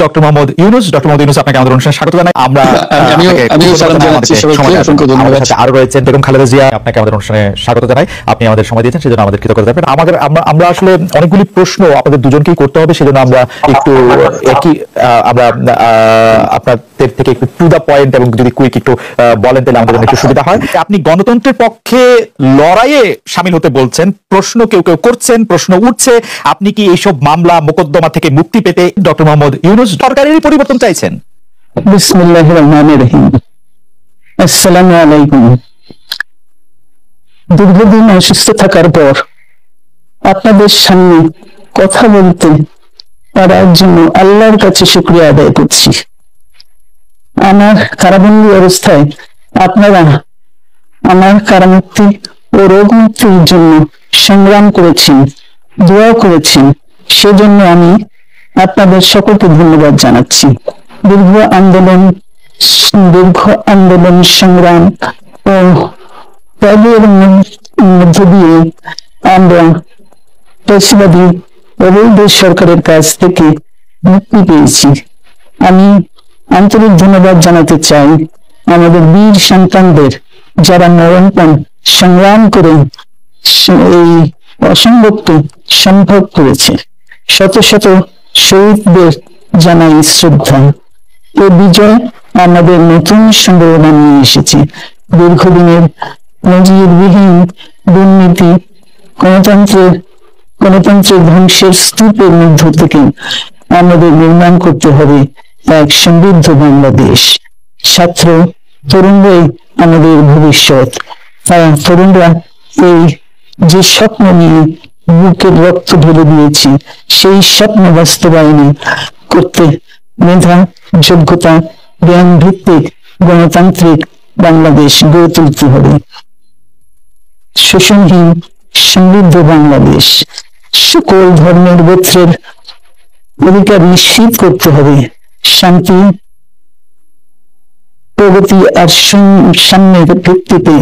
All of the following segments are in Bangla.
ডক্টর মোহাম্মদ ইউনুস। ডক্টর মোহাম্মদ ইউনুস, আপনাকে আমাদের অনুষ্ঠানে স্বাগত জানাই। আমরা আরো রয়েছেন বেগম খালেদা জিয়া, আপনাকে আমাদের অনুষ্ঠানে স্বাগত জানাই। আপনি আমাদের সময় দিয়েছেন, সেজন্য আমাদের কৃতজ্ঞতা জানাবেন। আমরা আসলে অনেকগুলি প্রশ্ন আপনাদের দুজনকেই করতে হবে, সেজন্য আমরা একটু আমরা আপনাদের থেকে একটু টু দা পয়েন্ট এবং যদি কুইক একটু বলেন তাহলে আমাদের জন্য একটু সুবিধা হয়। আপনি গণতন্ত্রের পক্ষে লড়াইয়ে শামিল হতে বলছেন, প্রশ্ন কেউ কেউ করছেন, প্রশ্ন উঠছে, আপনি কি এইসব মামলা মোকদ্দমা থেকে মুক্তি পেতে ডক্টর মোহাম্মদ ইউনুস সরকারেরই পরিবর্তন চাইছেন? বিসমিল্লাহির রহমানির রহিম। আসসালামু আলাইকুম। দীর্ঘদিন অসুস্থ থাকার পর আপনাদের সামনে কথা বলতে পারার জন্য আল্লাহর কাছে শুকরিয়া আদায় করছি। আমার কারাবন্দী অবস্থায় আপনারা আমার কারামুক্তি ও রোগ মুক্তির জন্য সংগ্রাম করেছেন, দোয়া করেছেন, সেজন্য আমি আপনাদের সকলকে ধন্যবাদ জানাচ্ছি। দীর্ঘ আন্দোলন সংগ্রাম ও ত্যাগের মধ্য দিয়ে আমরা ফ্যাসিবাদী অবৈধ সরকারের কাছ থেকে মুক্তি পেয়েছি। আমি আন্তরিক ধন্যবাদ জানাতে চাই আমাদের বীর সন্তানদের, যারা মরণপণ সংগ্রাম করে এই অসম্ভবকে সম্ভব করেছে। শত শত শহীদদের জানাই শ্রদ্ধা। এই বিজয় আমাদের নতুন সম্ভাবনা নিয়ে এসেছে। দীর্ঘদিনের নজিরবিহীন দুর্নীতি, গণতন্ত্রের ধ্বংসের স্তূপের মধ্য থেকে আমাদের নির্মাণ করতে হবে এক সমৃদ্ধ বাংলাদেশ। ছাত্র তরুণরাই আমাদের ভবিষ্যৎ। তরুণরা এই যে স্বপ্ন নিয়ে বুকের রক্ত ঢেলে দিয়েছি, সেই স্বপ্ন বাস্তবায়ন করতে মেধা, যোগ্যতা, জ্ঞান ভিত্তিক গণতান্ত্রিক বাংলাদেশ গড়ে তুলতে হবে। শোষণহীন সমৃদ্ধ বাংলাদেশ, সকল ধর্মের গোত্রের অধিকার নিশ্চিত করতে হবে। শান্তি, প্রগতি আর সাম্যের ভিত্তিতে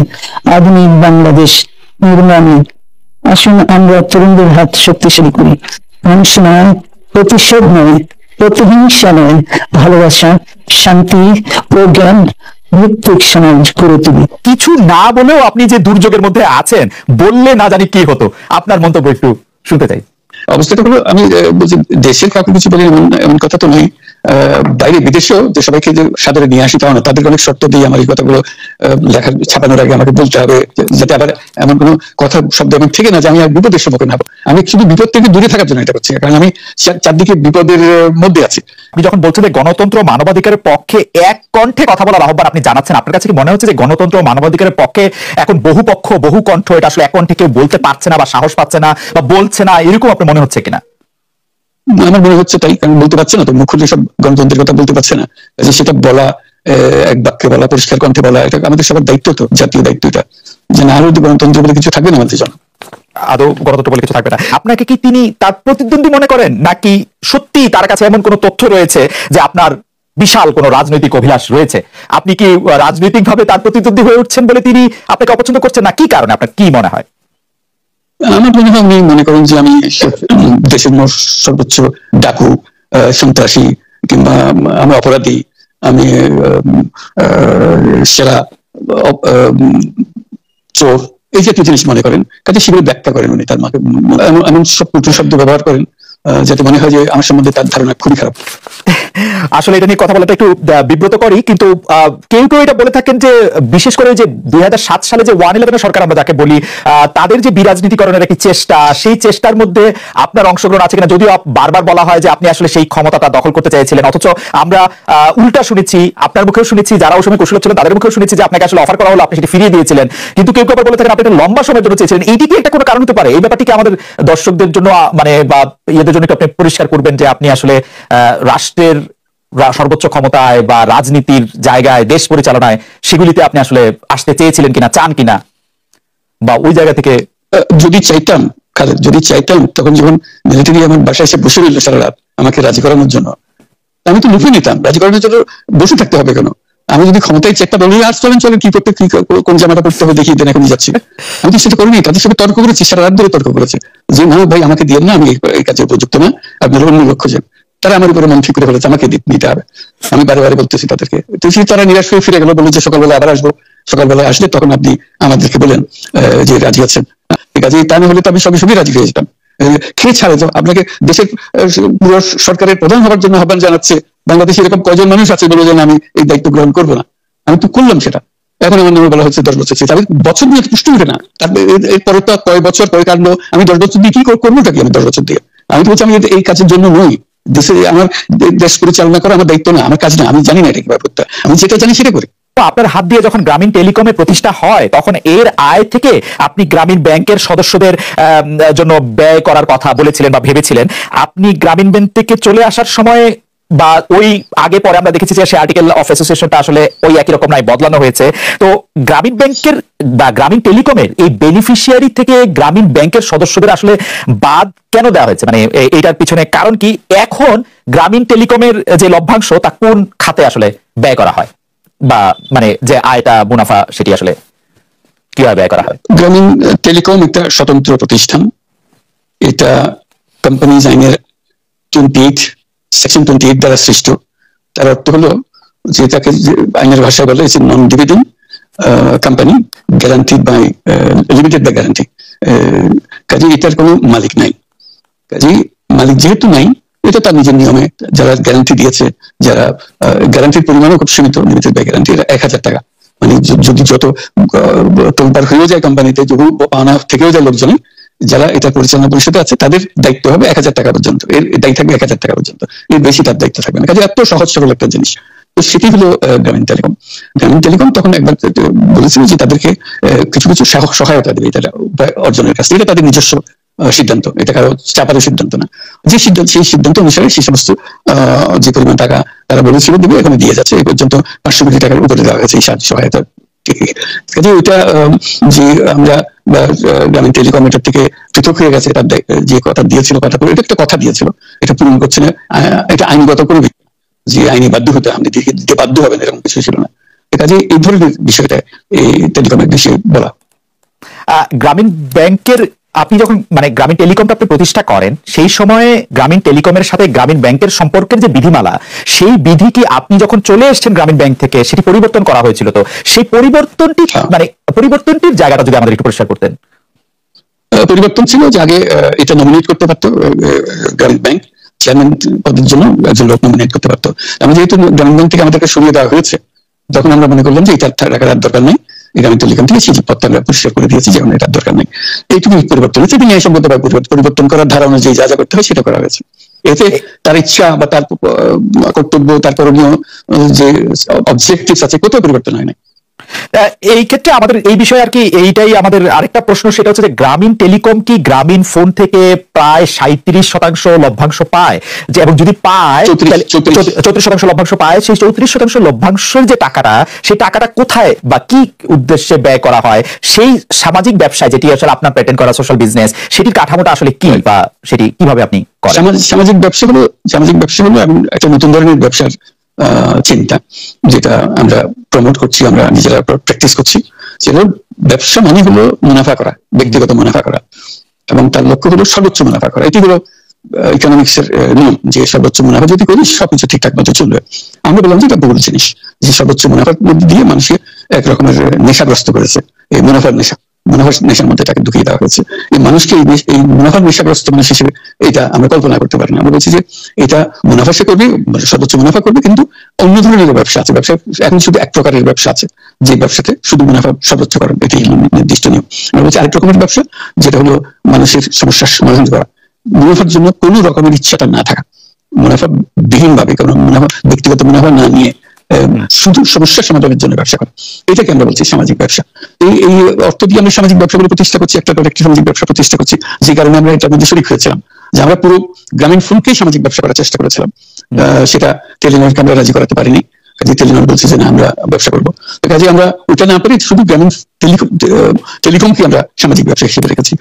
আধুনিক বাংলাদেশ নির্মাণে আসুন আমরা তরুণদের হাত শক্তিশালী করি। ধ্বংস নয়, প্রতিশোধ নয়, প্রতিহিংসা নয়, ভালোবাসা, শান্তি ও জ্ঞান ভিত্তিক সমাজ গড়ে তুলি। কিছু না বলেও আপনি যে দুর্যোগের মধ্যে আছেন, বললে না জানি কি হতো, আপনার মন্তব্য একটু শুনতে চাই। অবস্থাটা হলো, আমি বলছি দেশের কাউকে কিছু বলি এমন কথা তো নয়। বাইরে বিদেশেও যে সবাইকে যে সাদরে নিয়ে আসি তা না, তাদেরকে অনেক শর্ত দিয়ে আমার এই কথাগুলো লেখা ছাপানোর আগে আমাকে বলতে হবে, যাতে আবার এমন কোনো কথা শব্দ এমন থেকে না যে আমি আর বিপদের সম্মুখীন হবো। আমি শুধু বিপদ থেকে দূরে থাকার জন্য এটা করছি, কারণ আমি চারদিকে বিপদের মধ্যে আছি। আপনি যখন বলছেন যে গণতন্ত্র মানবাধিকারের পক্ষে এক কণ্ঠে কথা বলার আহ্বান আপনি জানাচ্ছেন, আপনার কাছে কি মনে হচ্ছে যে গণতন্ত্র মানবাধিকারের পক্ষে এখন বহু পক্ষ বহু কণ্ঠ, এটা আসলে এক কণ্ঠে কেউ বলতে পারছে না বা সাহস পাচ্ছে না বা বলছে না, এরকম আপনার মনে হচ্ছে কিনা? আমার মনে হচ্ছে তাই, কারণ বলতে পারছে না তো, মুখ্য যেসব গণতন্ত্রের কথা বলতে পারছে না, যে সেটা বলা, এক বাক্যে বলা, পরিষ্কার কণ্ঠে বলা, এটা আমাদের সবার দায়িত্ব, তো জাতীয় দায়িত্ব এটা, যে না হলে গণতন্ত্র বলে কিছু থাকবে না আমাদের জন্য। আদৌ গণতন্ত্র বলে কিছু থাকবে না। আপনাকে কি তিনি তার প্রতিদ্বন্দ্বী মনে করেন, নাকি সত্যি তার কাছে এমন কোনো তথ্য রয়েছে যে আপনার বিশাল কোনো রাজনৈতিক অভিলাষ রয়েছে, আপনি কি রাজনৈতিক ভাবে তার প্রতিদ্বন্দ্বী হয়ে উঠছেন বলে তিনি আপনাকে অপছন্দ করছেন, না কি কারণে, আপনার কি মনে হয়? আমার মনে হয়, আমি মনে করেন যে আমি দেশের সর্বোচ্চ ডাকু, সন্ত্রাসী, কিংবা আমি অপরাধী, আমি সেরা চোর, এই জাতীয় জিনিস মনে করেন। কাজে সেগুলো ব্যাখ্যা করেন উনি, তার মাকে এমন সব কটু শব্দ ব্যবহার করেন যাতে মনে হয় যে আমার সম্বন্ধে তার ধারণা খুবই খারাপ। আসলে এটা নিয়ে কথা বলাটা একটু বিব্রত করি, কিন্তু কেউ কেউ এটা বলে থাকেন যে বিশেষ করে যে 2007 সালে যে 111 সরকার আমরা যাকে বলি, তাদের যে বিরাজনীতিকরণের একটি চেষ্টা, সেই চেষ্টার মধ্যে আপনার অংশগ্রহণ আছে কিনা? যদিও বারবার বলা হয় যে আপনি আসলে সেই ক্ষমতাটা দখল করতে চাইছিলেন, অথচ আমরা উল্টা শুনেছি, আপনার মুখেও শুনেছি, যারা ওই সময় কৌশল ছিলেন তাদের মুখেও শুনেছি যে আপনাকে আসলে অফার করা হলো, আপনি সেটা ফিরিয়ে দিয়েছিলেন। কিন্তু কেউ কেউ বলে থাকেন আপনি একটা লম্বা সময়ের জন্য চেয়েছিলেন। এইটি কি একটা কোনো কারণ হতে পারে? এই ব্যাপারটি কি আমাদের দর্শকদের জন্য মানে বা ইয়েদের জন্য আপনি পরিষ্কার করবেন যে আপনি আসলে রাষ্ট্রের সর্বোচ্চ ক্ষমতায় বা রাজনীতির জায়গায়, দেশ পরিচালনায়, সেগুলিতে আপনি আসলে আসতে চেয়েছিলেন কিনা, চান কিনা, বা ওই জায়গা থেকে? যদি চাইতাম খালেদ, যদি চাইতাম, তখন যখন মিলিটারি আমার বাসায় এসে বসে রইল সারা রাত আমাকে রাজি করানোর জন্য, আমি তো লুফে নিতাম। রাজি করানোর জন্য বসে থাকতে হবে কেন? আমি যদি ক্ষমতায় চেকটা বলি আর চলেন চলেন কি করতে, কোন জামাটা করতে হবে দেখিয়ে দেন, এখন যাচ্ছি। আমি তো সেটা করিনি, তাদের সাথে তর্ক করেছি, সারা রাত ধরে তর্ক করেছে যে না ভাই আমাকে দিয়ে না, আমি এই কাজে উপযুক্ত না, আপনারা অন্য লোক খোঁজেন। তারা আমার উপরে মন ঠিক করে ফেলেছে আমাকে নিতে হবে। আমি বারে বারে বলতেছি তাদেরকে, তারা নিরাশ হয়ে ফিরে গেল, বললো যে সকালবেলা আবার আসবো, সকালবেলায় আসলে তখন আপনি আমাদেরকে বলেন যে রাজি আছেন। ঠিক আছে, তা না হলে তো আমি সঙ্গে সঙ্গে রাজি হয়ে যেতাম। খেয়ে ছাড়ে তো আপনাকে দেশের পুরো সরকারের প্রধান হওয়ার জন্য আহ্বান জানাচ্ছে, বাংলাদেশে এরকম কয়জন মানুষ আছে বলে যে আমি এই দায়িত্ব গ্রহণ করবো না? আমি তো করলাম সেটা, এখন আমার নামে বলা হচ্ছে 10 বছর। আমি বছর দিয়ে পুষ্ট উঠে না, এরপরে তো কয় বছর কয় কাটলো, আমি 10 বছর দিয়ে কি করবোটা কি? আমি 10 বছর দিয়ে আমি তো বলছি আমি এই কাজের জন্য নই, দেশে আমার দেশ পরিচালনা করা আমার দায়িত্ব না, আমার কাজ না, আমি জানি না এটা কিভাবে করতে, আমি যেটা জানি সেটা করি। আপনার হাত দিয়ে যখন গ্রামীণ টেলিকমের প্রতিষ্ঠা হয় তখন এর আয় থেকে আপনি গ্রামীণ ব্যাংকের সদস্যদের জন্য ব্যয় করার কথা বলেছিলেন বা ভেবেছিলেন। আপনি গ্রামীণ ব্যাংক থেকে চলে আসার সময় বা ওই আগে পরে আমরা দেখেছি যে সে আর্টিকেল অফ অ্যাসোসিয়েশনটা আসলে ওই একই রকম নাই, বদলানো হয়েছে। তো গ্রামীণ ব্যাংকের বা গ্রামীণ টেলিকমের এই বেনিফিশিয়ারি থেকে গ্রামীণ ব্যাংকের সদস্যদের আসলে বাদ কেন দেওয়া হয়েছে, মানে এইটার পিছনে কারণ কি? এখন গ্রামীণ টেলিকমের যে লভ্যাংশ তা কোন খাতে আসলে ব্যয় করা হয়, বা মানে যে আয়টা মুনাফা সেটি আসলে কিভাবে ব্যয় করা হয়? গ্রামীণ টেলিকম একটা স্বতন্ত্র প্রতিষ্ঠান, এটা কোম্পানিজ আইনের 28 সেকশন 28 দ্বারা সৃষ্ট। তার অর্থ হলো যে তাকে আইনের ভাষায় বলে non dividend company guaranteed by limited by guarantee. কাজে এটার কোনো মালিক নাই, কাজে মালিক যেহেতু নাই, এটা তার নিজের নিয়মে যারা গ্যারান্টি দিয়েছে, যারা গ্যারান্টির পরিমাণও খুব সীমিত, লিমিটেড বাই গ্যারান্টি 1000 টাকা। মানে যদি যত তোলপার হয়েও যায় কোম্পানিতে, যদি পাওনা থেকেও যায় লোকজনে, যারা এটা পরিচালনা পরিষদে আছে তাদের দায়িত্ব হবে 1000 টাকা পর্যন্ত, এর দায়িত্ব থাকবে 1000 টাকা পর্যন্ত, এর বেশি তার দায়িত্ব থাকবে না। কাজে এত সহজ সরল একটা জিনিস। তো সেটি হলো গ্রামীণ টেলিকম। গ্রামীণ টেলিকম তখন একবার বলেছিল যে তাদেরকে কিছু কিছু সহায়তা দেবে এটা অর্জনের কাছে, এটা তাদের নিজস্ব সিদ্ধান্ত, এটা কারো চাপারও সিদ্ধান্ত না। যে সিদ্ধান্ত, সেই সিদ্ধান্ত অনুসারে সেই সমস্ত যে পরিমাণ টাকা তারা বলেছিল দেবে, এখানে দিয়ে যাচ্ছে। এই পর্যন্ত 500 কোটি টাকার উপরে দেওয়া হয়েছে এই সহায়তা। কাজে ওইটা যে আমরা গ্রামীণ টেলিকম এটার থেকে পৃথক হয়ে গেছে, তার যে কথা দিয়েছিল, কথা করে এটা একটা কথা দিয়েছিল, এটা পূরণ করছে না, এটা আইনগত করবে, যে আইনি বাধ্য হতে আপনি দিতে বাধ্য হবেন, এরকম কিছু ছিল না। কাজে এই ধরনের বিষয়টা এই টেলিকমের বিষয়ে বলা। গ্রামীণ ব্যাংকের আপনি যখন মানে গ্রামীণ টেলিকমটা আপনি প্রতিষ্ঠা করেন, সেই সময়ে গ্রামীণ টেলিকমের সাথে গ্রামীণ ব্যাংকের সম্পর্কের যে বিধিমালা, সেই বিধি কি আপনি যখন চলে এসেছেন গ্রামীণ ব্যাংক থেকে সেটি পরিবর্তন করা হয়েছিল? তো সেই পরিবর্তনটি মানে পরিবর্তনটির জায়গাটা যদি আমাদের একটু পরিষ্কার করতেন। পরিবর্তন ছিল যে আগে এটা নমিনেট করতে পারতো গ্রামীণ ব্যাংক, চেয়ারম্যান পদের জন্য একজন লোক নমিনেট করতে পারতো। আমি যেহেতু গ্রামীণ ব্যাংক থেকে আমাদেরকে সরিয়ে দেওয়া হয়েছে, তখন আমরা মনে করলাম যে এটা টাকার দরকার নেই, গ্রামীণ টেলিকম থেকে সেই পদটা আমরা পরিষ্কার করে দিয়েছি, যেমন এটার দরকার নেই। এইটুকু পরিবর্তন হয়েছে, তিনি ন্যায়সঙ্গতভাবে পরিবর্তন করার ধারা অনুযায়ী যা যা করতে হয় সেটা করা হয়েছে। এতে তার ইচ্ছা বা তার কর্তব্য, তার করণীয় যে অবজেক্টিভস আছে, কোথাও পরিবর্তন হয় না। এই ক্ষেত্রে আমাদের এই বিষয়ে আর কি এইটাই আমাদের আরেকটা প্রশ্ন, সেটা হচ্ছে যে গ্রামীণ টেলিকম কি গ্রামীণ ফোন থেকে প্রায় 37% লভ্যাংশ পায়, যে এবং যদি পায় 34% লভ্যাংশ পায়, সেই 34% লভ্যাংশের যে টাকাটা, সেই টাকাটা কোথায় বা কি উদ্দেশ্যে ব্যয় করা হয়? সেই সামাজিক ব্যবসায়, যেটি আসলে আপনার প্যাটেন্ট করা সোশ্যাল বিজনেস, সেটির কাঠামোটা আসলে কি বা সেটি কিভাবে আপনি করেন? সামাজিক ব্যবসা হলো এবং একটা নতুন ধরনের ব্যবসার চিন্তা, যেটা আমরা প্রমোট করছি, আমরা নিজেরা প্র্যাকটিস করছি। সেটা ব্যবসা মানে হলো মুনাফা করা, ব্যক্তিগত মুনাফা করা, এবং তার লক্ষ্য হলো সর্বোচ্চ মুনাফা করা। এটি হলো ইকোনমিক্স এর নিয়ম, যে সর্বোচ্চ মুনাফা যদি করি সবকিছু ঠিকঠাক মতো চলবে। আমরা বললাম যে এটা ভুল জিনিস, যে সর্বোচ্চ মুনাফার মধ্যে দিয়ে মানুষকে এক রকমের নেশাগ্রস্ত করেছে, এই মুনাফার নেশার মধ্যে তাকে ঢুকিয়ে দেওয়া হয়েছে। এই মানুষকে এই মুনাফার নেশাগ্রস্ত মানুষ হিসেবে এটা আমরা কল্পনা করতে পারি না। আমরা বলছি যে এটা মুনাফা সে করবে, সর্বোচ্চ মুনাফা করবে, কিন্তু অন্য ধরনের ব্যবসা আছে। ব্যবসা এখন শুধু এক প্রকারের ব্যবসা আছে, যে ব্যবসাতে শুধু মুনাফা সর্বোচ্চ করেন, এটি নির্দিষ্ট নিয়ম। আমরা বলছি আরেক রকমের ব্যবসা, যেটা হলো মানুষের সমস্যার সমাধান করা, মুনাফার জন্য কোনো রকমের ইচ্ছাটা না থাকা, মুনাফা বিহীন ভাবে, কোনো মুনাফা ব্যক্তিগত মুনাফা না নিয়ে শুধু সমস্যার সমাধানের জন্য ব্যবসা করা, এটাকে আমরা বলছি সামাজিক ব্যবসা। এই অর্থ দিয়ে আমরা সামাজিক ব্যবসাগুলো প্রতিষ্ঠা করছি, একটা করে একটি সামাজিক ব্যবসা প্রতিষ্ঠা করছি, যে কারণে আমরা এটার মধ্যে শরীক হয়েছিলাম, যে আমরা পুরো গ্রামীণ ফোনকেই সামাজিক ব্যবসা করার চেষ্টা করেছিলাম। সেটা টেলিনরকে আমরা রাজি করাতে পারিনি, কাজে টেলিনর বলছে যে না, আমরা ব্যবসা করবো। কাজে আমরা ওইটা না পারি, শুধু গ্রামীণ টেলিকমকে আমরা সামাজিক ব্যবসা হিসেবে রেখেছি।